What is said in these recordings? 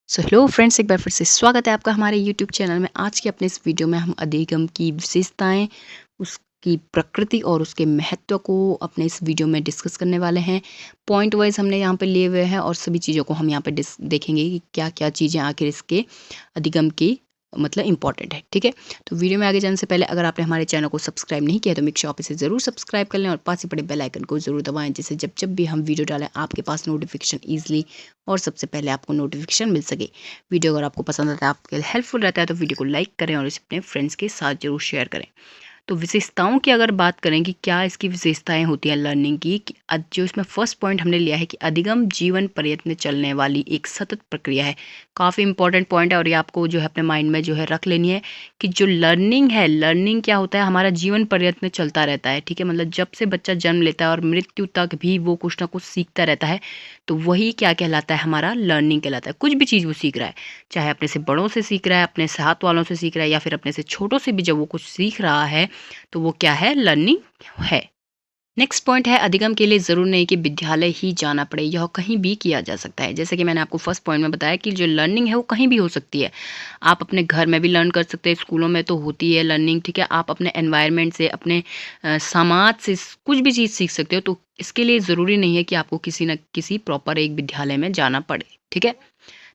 So hello friends, एक बार फिर से स्वागत है आपका हमारे यूट्यूब चैनल में। आज के अपने इस वीडियो में हम अधिगम की विशेषताएं, उसकी प्रकृति और उसके महत्व को अपने इस वीडियो में डिस्कस करने वाले हैं। पॉइंट वाइज हमने यहाँ पे लिए हुए हैं और सभी चीज़ों को हम यहाँ पे देखेंगे कि क्या क्या चीज़ें आखिर इसके अधिगम की मतलब इंपॉर्टेंट है। ठीक है, तो वीडियो में आगे जाने से पहले अगर आपने हमारे चैनल को सब्सक्राइब नहीं किया तो मेक श्योर आप इसे ज़रूर सब्सक्राइब कर लें और पास ही पड़े बेल आइकन को ज़रूर दबाएं, जिससे जब जब भी हम वीडियो डालें आपके पास नोटिफिकेशन ईजिली और सबसे पहले आपको नोटिफिकेशन मिल सके। वीडियो अगर आपको पसंद आता है, आपके हेल्पफुल रहता है, तो वीडियो को लाइक करें और इसे अपने फ्रेंड्स के साथ जरूर शेयर करें। तो विशेषताओं की अगर बात करें कि क्या इसकी विशेषताएं होती हैं लर्निंग की, कि जो इसमें फर्स्ट पॉइंट हमने लिया है कि अधिगम जीवन पर्यंत चलने वाली एक सतत प्रक्रिया है। काफ़ी इंपॉर्टेंट पॉइंट है और ये आपको जो है अपने माइंड में जो है रख लेनी है कि जो लर्निंग है, लर्निंग क्या होता है, हमारा जीवन पर्यंत में चलता रहता है। ठीक है, मतलब जब से बच्चा जन्म लेता है और मृत्यु तक भी वो कुछ ना कुछ सीखता रहता है, तो वही क्या कहलाता है, हमारा लर्निंग कहलाता है। कुछ भी चीज़ वो सीख रहा है, चाहे अपने से बड़ों से सीख रहा है, अपने साथ वालों से सीख रहा है, या फिर अपने से छोटों से भी जब वो कुछ सीख रहा है तो वो क्या है, लर्निंग है। नेक्स्ट पॉइंट है, अधिगम के लिए ज़रूर नहीं कि विद्यालय ही जाना पड़े, यह कहीं भी किया जा सकता है। जैसे कि मैंने आपको फर्स्ट पॉइंट में बताया कि जो लर्निंग है वो कहीं भी हो सकती है। आप अपने घर में भी लर्न कर सकते हैं, स्कूलों में तो होती है लर्निंग। ठीक है, आप अपने एनवायरनमेंट से, अपने समाज से कुछ भी चीज़ सीख सकते हो। तो इसके लिए ज़रूरी नहीं है कि आपको किसी न किसी प्रॉपर एक विद्यालय में जाना पड़े। ठीक है,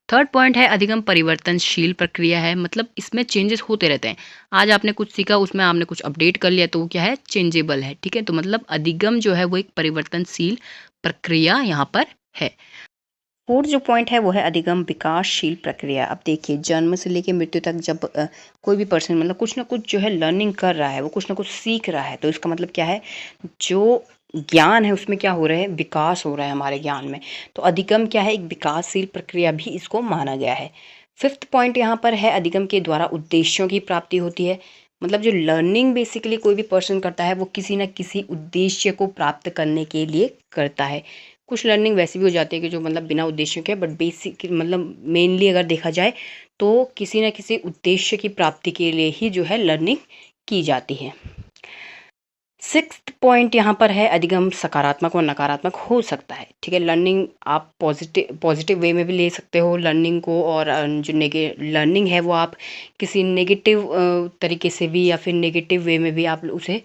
थर्ड पॉइंट है, अधिगम परिवर्तनशील प्रक्रिया है, मतलब इसमें चेंजेस होते रहते हैं। आज आपने कुछ सीखा, उसमें आपने कुछ अपडेट कर लिया, तो वो क्या है, चेंजेबल है। ठीक है, तो मतलब अधिगम जो है वो एक परिवर्तनशील प्रक्रिया यहाँ पर है। फोर्थ जो पॉइंट है वो है अधिगम विकासशील प्रक्रिया। अब देखिए, जन्म से लेकर मृत्यु तक जब कोई भी पर्सन मतलब कुछ ना कुछ जो है लर्निंग कर रहा है, वो कुछ ना कुछ सीख रहा है, तो इसका मतलब क्या है, जो ज्ञान है उसमें क्या हो रहा है, विकास हो रहा है हमारे ज्ञान में। तो अधिगम क्या है, एक विकासशील प्रक्रिया भी इसको माना गया है। फिफ्थ पॉइंट यहाँ पर है, अधिगम के द्वारा उद्देश्यों की प्राप्ति होती है। मतलब जो लर्निंग बेसिकली कोई भी पर्सन करता है वो किसी न किसी उद्देश्य को प्राप्त करने के लिए करता है। कुछ लर्निंग वैसी भी हो जाती है कि जो मतलब बिना उद्देश्य के, बट बेसिक मतलब मेनली अगर देखा जाए तो किसी न किसी उद्देश्य की प्राप्ति के लिए ही जो है लर्निंग की जाती है। सिक्स्थ पॉइंट यहाँ पर है, अधिगम सकारात्मक और नकारात्मक हो सकता है। ठीक है, लर्निंग आप पॉजिटिव पॉजिटिव वे में भी ले सकते हो लर्निंग को, और जो लर्निंग है वो आप किसी नेगेटिव तरीके से भी या फिर नेगेटिव वे में भी आप उसे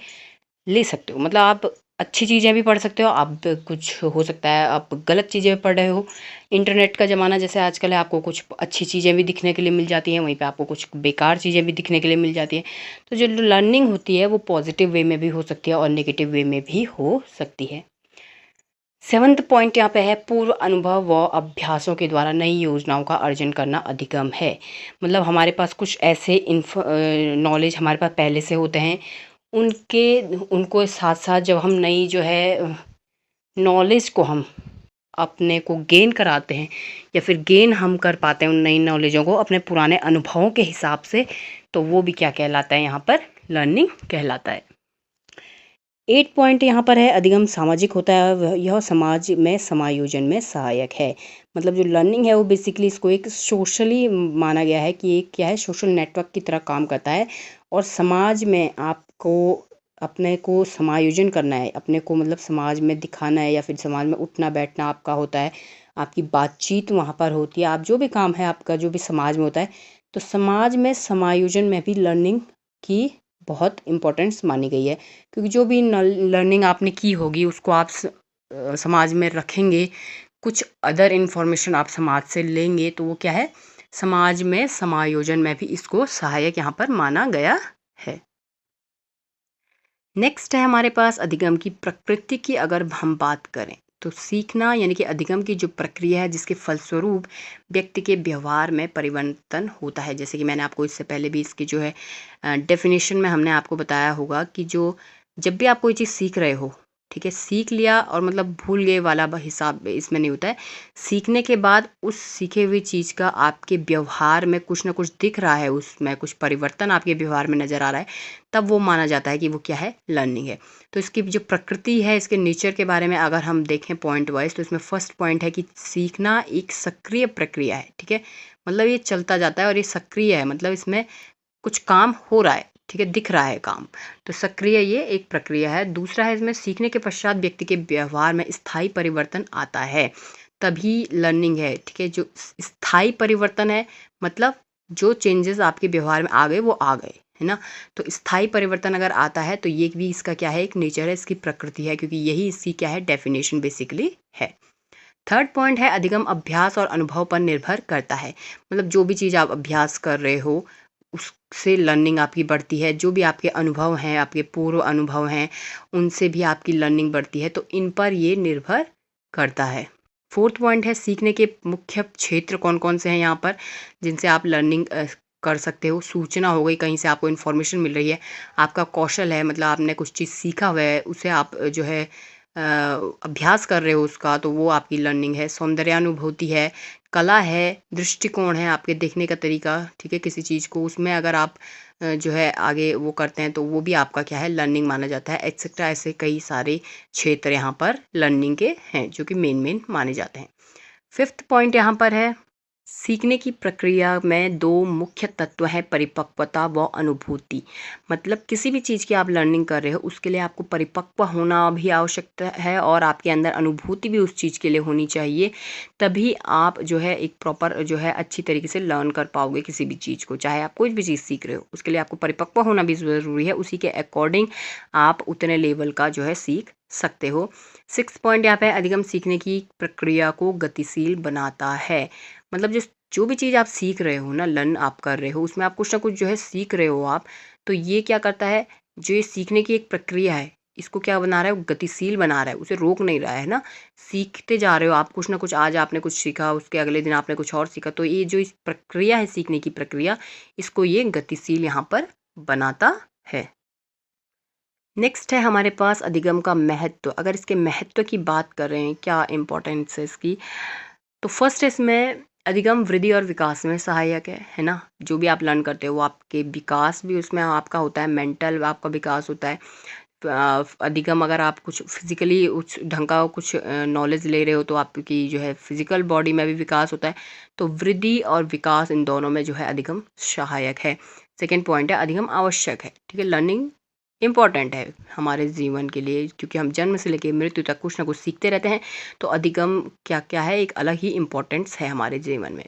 ले सकते हो। मतलब आप अच्छी चीज़ें भी पढ़ सकते हो, आप कुछ हो सकता है आप गलत चीज़ें पढ़ रहे हो। इंटरनेट का ज़माना जैसे आजकल है, आपको कुछ अच्छी चीज़ें भी दिखने के लिए मिल जाती हैं, वहीं पे आपको कुछ बेकार चीज़ें भी दिखने के लिए मिल जाती हैं। तो जो लर्निंग होती है वो पॉजिटिव वे में भी हो सकती है और नेगेटिव वे में भी हो सकती है। सेवन्थ पॉइंट यहाँ पे है, पूर्व अनुभव व अभ्यासों के द्वारा नई योजनाओं का अर्जन करना अधिगम है। मतलब हमारे पास कुछ ऐसे नॉलेज हमारे पास पहले से होते हैं, उनके उनको साथ साथ जब हम नई जो है नॉलेज को हम अपने को गेन कराते हैं, या फिर गेन हम कर पाते हैं उन नई नॉलेजों को अपने पुराने अनुभवों के हिसाब से, तो वो भी क्या कहलाता है, यहाँ पर लर्निंग कहलाता है। 8 पॉइंट यहाँ पर है, अधिगम सामाजिक होता है, यह समाज में समायोजन में सहायक है। मतलब जो लर्निंग है वो बेसिकली इसको एक सोशली माना गया है कि एक क्या है, सोशल नेटवर्क की तरह काम करता है, और समाज में आपको अपने को समायोजन करना है, अपने को मतलब समाज में दिखाना है, या फिर समाज में उठना बैठना आपका होता है, आपकी बातचीत वहाँ पर होती है, आप जो भी काम है आपका जो भी समाज में होता है, तो समाज में समायोजन में भी लर्निंग की बहुत इम्पोर्टेंस मानी गई है। क्योंकि जो भी लर्निंग आपने की होगी उसको आप समाज में रखेंगे, कुछ अदर इन्फॉर्मेशन आप समाज से लेंगे, तो वो क्या है, समाज में समायोजन में भी इसको सहायक यहाँ पर माना गया है। नेक्स्ट है हमारे पास अधिगम की प्रकृति की अगर हम बात करें, तो सीखना यानी कि अधिगम की जो प्रक्रिया है जिसके फलस्वरूप व्यक्ति के व्यवहार में परिवर्तन होता है। जैसे कि मैंने आपको इससे पहले भी इसकी जो है डेफिनेशन में हमने आपको बताया होगा कि जो जब भी आप कोई चीज़ सीख रहे हो, ठीक है, सीख लिया और मतलब भूल गए वाला हिसाब इसमें नहीं होता है। सीखने के बाद उस सीखे हुई चीज़ का आपके व्यवहार में कुछ ना कुछ दिख रहा है, उसमें कुछ परिवर्तन आपके व्यवहार में नज़र आ रहा है, तब वो माना जाता है कि वो क्या है, लर्निंग है। तो इसकी जो प्रकृति है, इसके नेचर के बारे में अगर हम देखें पॉइंट वाइज, तो इसमें फर्स्ट पॉइंट है कि सीखना एक सक्रिय प्रक्रिया है। ठीक है, मतलब ये चलता जाता है और ये सक्रिय है, मतलब इसमें कुछ काम हो रहा है, ठीक है, दिख रहा है काम, तो सक्रिय ये एक प्रक्रिया है। दूसरा है, इसमें सीखने के पश्चात व्यक्ति के व्यवहार में स्थायी परिवर्तन आता है। तभी लर्निंग है, ठीक है। जो स्थायी परिवर्तन है, मतलब जो चेंजेस आपके व्यवहार में आ गए वो आ गए, है ना। तो स्थायी परिवर्तन अगर आता है तो ये भी इसका क्या है, एक नेचर है, इसकी प्रकृति है, क्योंकि यही इसकी क्या है, डेफिनेशन बेसिकली है। थर्ड पॉइंट है अधिगम अभ्यास और अनुभव पर निर्भर करता है। मतलब जो भी चीज़ आप अभ्यास कर रहे हो उससे लर्निंग आपकी बढ़ती है। जो भी आपके अनुभव हैं, आपके पूर्व अनुभव हैं, उनसे भी आपकी लर्निंग बढ़ती है। तो इन पर ये निर्भर करता है। फोर्थ पॉइंट है सीखने के मुख्य क्षेत्र कौन कौन से हैं यहाँ पर, जिनसे आप लर्निंग कर सकते हो। सूचना हो गई, कहीं से आपको इन्फॉर्मेशन मिल रही है। आपका कौशल है, मतलब आपने कुछ चीज़ सीखा हुआ है, उसे आप जो है अभ्यास कर रहे हो उसका, तो वो आपकी लर्निंग है। सौंदर्यानुभूति है, कला है, दृष्टिकोण है, आपके देखने का तरीका, ठीक है, किसी चीज़ को, उसमें अगर आप जो है आगे वो करते हैं तो वो भी आपका क्या है, लर्निंग माना जाता है, एक्सेट्रा। ऐसे कई सारे क्षेत्र यहाँ पर लर्निंग के हैं जो कि मेन माने जाते हैं। फिफ्थ पॉइंट यहाँ पर है सीखने की प्रक्रिया में दो मुख्य तत्व हैं, परिपक्वता व अनुभूति। मतलब किसी भी चीज़ की आप लर्निंग कर रहे हो उसके लिए आपको परिपक्व होना भी आवश्यक है और आपके अंदर अनुभूति भी उस चीज़ के लिए होनी चाहिए। तभी आप जो है एक प्रॉपर जो है अच्छी तरीके से लर्न कर पाओगे किसी भी चीज़ को। चाहे आप कोई भी चीज़ सीख रहे हो उसके लिए आपको परिपक्व होना भी ज़रूरी है, उसी के अकॉर्डिंग आप उतने लेवल का जो है सीख सकते हो। सिक्स पॉइंट यहाँ पे अधिगम सीखने की प्रक्रिया को गतिशील बनाता है। मतलब जो भी चीज़ आप सीख रहे हो ना, लर्न आप कर रहे हो, उसमें आप कुछ ना कुछ जो है सीख रहे हो आप, तो ये क्या करता है, जो ये सीखने की एक प्रक्रिया है, इसको क्या बना रहा है, वो गतिशील बना रहा है, उसे रोक नहीं रहा है ना। सीखते जा रहे हो आप कुछ ना कुछ, आज आपने कुछ सीखा, उसके अगले दिन आपने कुछ और सीखा, तो ये जो इस प्रक्रिया है सीखने की प्रक्रिया, इसको ये गतिशील यहाँ पर बनाता है। नेक्स्ट है हमारे पास अधिगम का महत्व। अगर इसके महत्व की बात कर रहे हैं, क्या इंपॉर्टेंस है इसकी, तो फर्स्ट इसमें अधिगम वृद्धि और विकास में सहायक है ना। जो भी आप लर्न करते हो वो आपके विकास भी उसमें आपका होता है, मेंटल आपका विकास होता है। अधिगम अगर आप कुछ फिजिकली उस ढंग का कुछ नॉलेज ले रहे हो तो आपकी जो है फिजिकल बॉडी में भी विकास होता है। तो वृद्धि और विकास इन दोनों में जो है अधिगम सहायक है। सेकेंड पॉइंट है अधिगम आवश्यक है, ठीक है। लर्निंग इम्पॉर्टेंट है हमारे जीवन के लिए, क्योंकि हम जन्म से लेकर मृत्यु तक कुछ ना कुछ सीखते रहते हैं। तो अधिगम क्या क्या है, एक अलग ही इम्पोर्टेंस है हमारे जीवन में।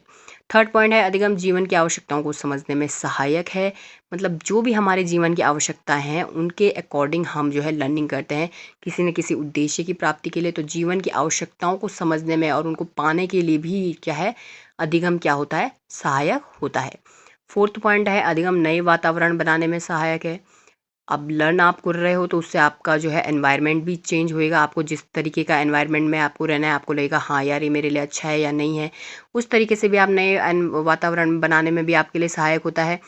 थर्ड पॉइंट है अधिगम जीवन की आवश्यकताओं को समझने में सहायक है। मतलब जो भी हमारे जीवन की आवश्यकताएं हैं उनके अकॉर्डिंग हम जो है लर्निंग करते हैं किसी न किसी उद्देश्य की प्राप्ति के लिए। तो जीवन की आवश्यकताओं को समझने में और उनको पाने के लिए भी क्या है, अधिगम क्या होता है, सहायक होता है। फोर्थ पॉइंट है अधिगम नए वातावरण बनाने में सहायक है। अब लर्न आप कर रहे हो तो उससे आपका जो है एनवायरनमेंट भी चेंज होएगा। आपको जिस तरीके का एनवायरनमेंट में आपको रहना है, आपको लगेगा हाँ यार ये मेरे लिए अच्छा है या नहीं है, उस तरीके से भी आप नए वातावरण बनाने में भी आपके लिए सहायक होता है।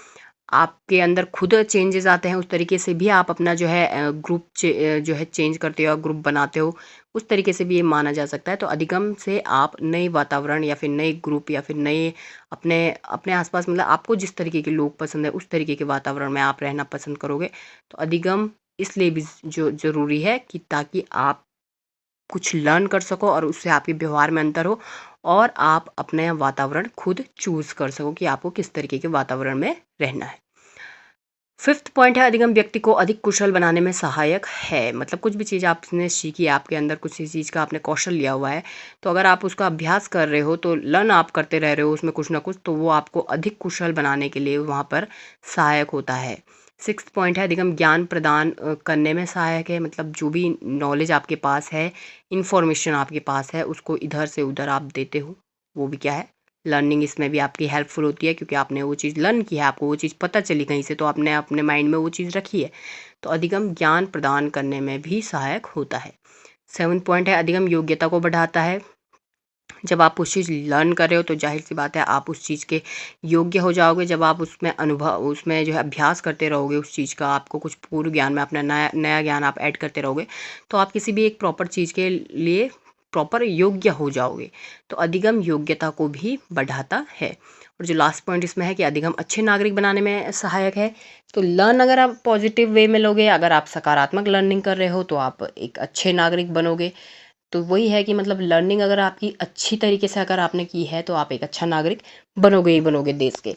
आपके अंदर खुद चेंजेस आते हैं, उस तरीके से भी आप अपना जो है ग्रुप जो है चेंज करते हो, ग्रुप बनाते हो, उस तरीके से भी ये माना जा सकता है। तो अधिगम से आप नए वातावरण या फिर नए ग्रुप या फिर नए अपने अपने आसपास, मतलब आपको जिस तरीके के लोग पसंद है उस तरीके के वातावरण में आप रहना पसंद करोगे। तो अधिगम इसलिए भी जो ज़रूरी है कि ताकि आप कुछ लर्न कर सको और उससे आपके व्यवहार में अंतर हो और आप अपने वातावरण खुद चूज़ कर सको कि आपको किस तरीके के वातावरण में रहना है। फिफ्थ पॉइंट है अधिगम व्यक्ति को अधिक कुशल बनाने में सहायक है। मतलब कुछ भी चीज़ आपने सीखी, आपके अंदर कुछ चीज़ का आपने कौशल लिया हुआ है, तो अगर आप उसका अभ्यास कर रहे हो, तो लर्न आप करते रह रहे हो उसमें कुछ ना कुछ, तो वो आपको अधिक कुशल बनाने के लिए वहाँ पर सहायक होता है। सिक्स्थ पॉइंट है अधिगम ज्ञान प्रदान करने में सहायक है। मतलब जो भी नॉलेज आपके पास है, इंफॉर्मेशन आपके पास है, उसको इधर से उधर आप देते हो, वो भी क्या है, लर्निंग इसमें भी आपकी हेल्पफुल होती है, क्योंकि आपने वो चीज़ लर्न की है, आपको वो चीज़ पता चली कहीं से, तो आपने अपने माइंड में वो चीज़ रखी है। तो अधिगम ज्ञान प्रदान करने में भी सहायक होता है। सेवन्थ पॉइंट है अधिगम योग्यता को बढ़ाता है। जब आप उस चीज़ लर्न कर रहे हो तो जाहिर सी बात है आप उस चीज़ के योग्य हो जाओगे। जब आप उसमें अनुभव, उसमें जो है अभ्यास करते रहोगे उस चीज़ का, आपको कुछ पूर्व ज्ञान में अपना नया नया ज्ञान आप ऐड करते रहोगे, तो आप किसी भी एक प्रॉपर चीज़ के लिए प्रॉपर योग्य हो जाओगे। तो अधिगम योग्यता को भी बढ़ाता है। और जो लास्ट पॉइंट इसमें है कि अधिगम अच्छे नागरिक बनाने में सहायक है। तो लर्न अगर आप पॉजिटिव वे में लोगे, अगर आप सकारात्मक लर्निंग कर रहे हो तो आप एक अच्छे नागरिक बनोगे। तो वही है कि मतलब लर्निंग अगर आपकी अच्छी तरीके से अगर आपने की है तो आप एक अच्छा नागरिक बनोगे ही बनोगे देश के।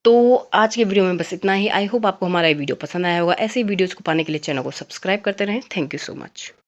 तो आज के वीडियो में बस इतना ही। आई होप आपको हमारा ये वीडियो पसंद आया होगा। ऐसे ही वीडियोज़ को पाने के लिए चैनल को सब्सक्राइब करते रहें। Thank you so much.